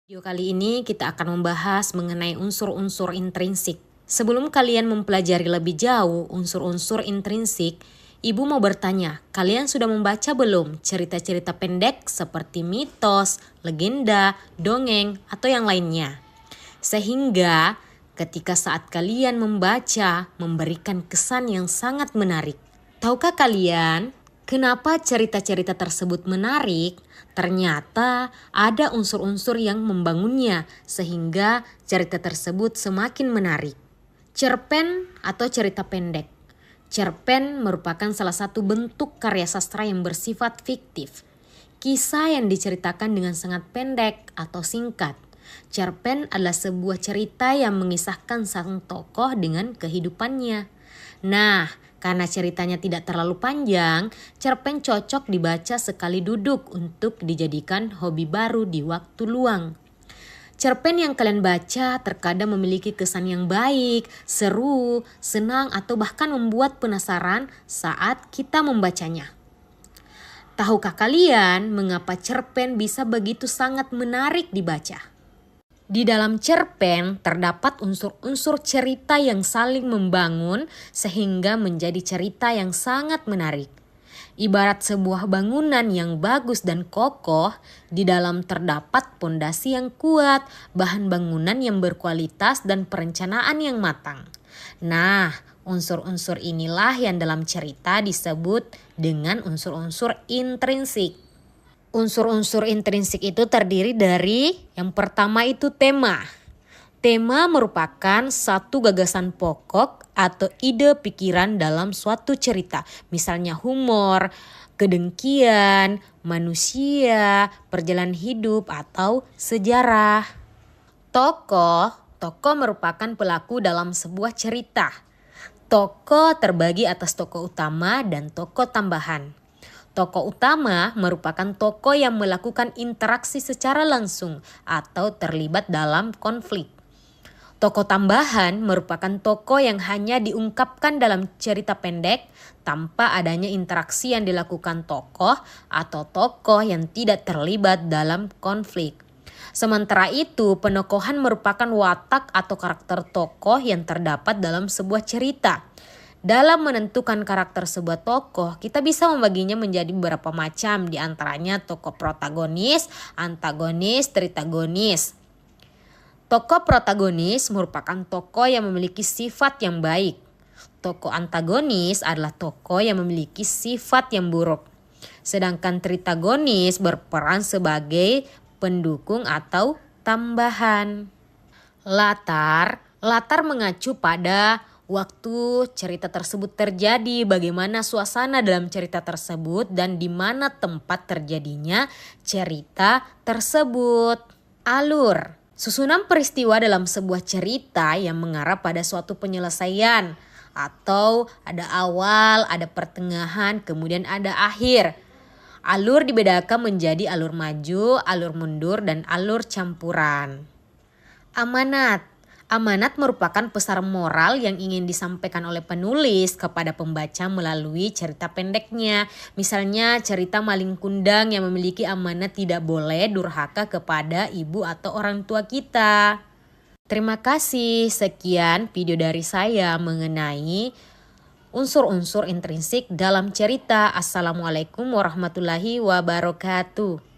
Video kali ini kita akan membahas mengenai unsur-unsur intrinsik. Sebelum kalian mempelajari lebih jauh unsur-unsur intrinsik, Ibu mau bertanya, kalian sudah membaca belum cerita-cerita pendek seperti mitos, legenda, dongeng, atau yang lainnya? Sehingga ketika saat kalian membaca memberikan kesan yang sangat menarik. Tahukah kalian kenapa cerita-cerita tersebut menarik? Ternyata ada unsur-unsur yang membangunnya sehingga cerita tersebut semakin menarik. Cerpen atau cerita pendek. Cerpen merupakan salah satu bentuk karya sastra yang bersifat fiktif. Kisah yang diceritakan dengan sangat pendek atau singkat. Cerpen adalah sebuah cerita yang mengisahkan sang tokoh dengan kehidupannya. Nah, karena ceritanya tidak terlalu panjang, cerpen cocok dibaca sekali duduk untuk dijadikan hobi baru di waktu luang. Cerpen yang kalian baca terkadang memiliki kesan yang baik, seru, senang, atau bahkan membuat penasaran saat kita membacanya. Tahukah kalian mengapa cerpen bisa begitu sangat menarik dibaca? Di dalam cerpen terdapat unsur-unsur cerita yang saling membangun sehingga menjadi cerita yang sangat menarik. Ibarat sebuah bangunan yang bagus dan kokoh, di dalam terdapat pondasi yang kuat, bahan bangunan yang berkualitas dan perencanaan yang matang. Nah, unsur-unsur inilah yang dalam cerita disebut dengan unsur-unsur intrinsik. Unsur-unsur intrinsik itu terdiri dari yang pertama itu tema. Tema merupakan satu gagasan pokok atau ide pikiran dalam suatu cerita. Misalnya humor, kedengkian, manusia, perjalanan hidup, atau sejarah. Tokoh merupakan pelaku dalam sebuah cerita. Tokoh terbagi atas tokoh utama dan tokoh tambahan. Tokoh utama merupakan tokoh yang melakukan interaksi secara langsung atau terlibat dalam konflik. Tokoh tambahan merupakan tokoh yang hanya diungkapkan dalam cerita pendek tanpa adanya interaksi yang dilakukan tokoh atau tokoh yang tidak terlibat dalam konflik. Sementara itu, penokohan merupakan watak atau karakter tokoh yang terdapat dalam sebuah cerita. Dalam menentukan karakter sebuah tokoh, kita bisa membaginya menjadi beberapa macam, di antaranya tokoh protagonis, antagonis, tritagonis. Tokoh protagonis merupakan tokoh yang memiliki sifat yang baik. Tokoh antagonis adalah tokoh yang memiliki sifat yang buruk. Sedangkan tritagonis berperan sebagai pendukung atau tambahan. Latar mengacu pada waktu cerita tersebut terjadi, bagaimana suasana dalam cerita tersebut, dan di mana tempat terjadinya cerita tersebut. Alur, susunan peristiwa dalam sebuah cerita yang mengarah pada suatu penyelesaian, atau ada awal, ada pertengahan, kemudian ada akhir. Alur dibedakan menjadi alur maju, alur mundur, dan alur campuran. Amanat merupakan pesan moral yang ingin disampaikan oleh penulis kepada pembaca melalui cerita pendeknya. Misalnya cerita Maling Kundang yang memiliki amanat tidak boleh durhaka kepada ibu atau orang tua kita. Terima kasih, sekian video dari saya mengenai unsur-unsur intrinsik dalam cerita. Assalamualaikum warahmatullahi wabarakatuh.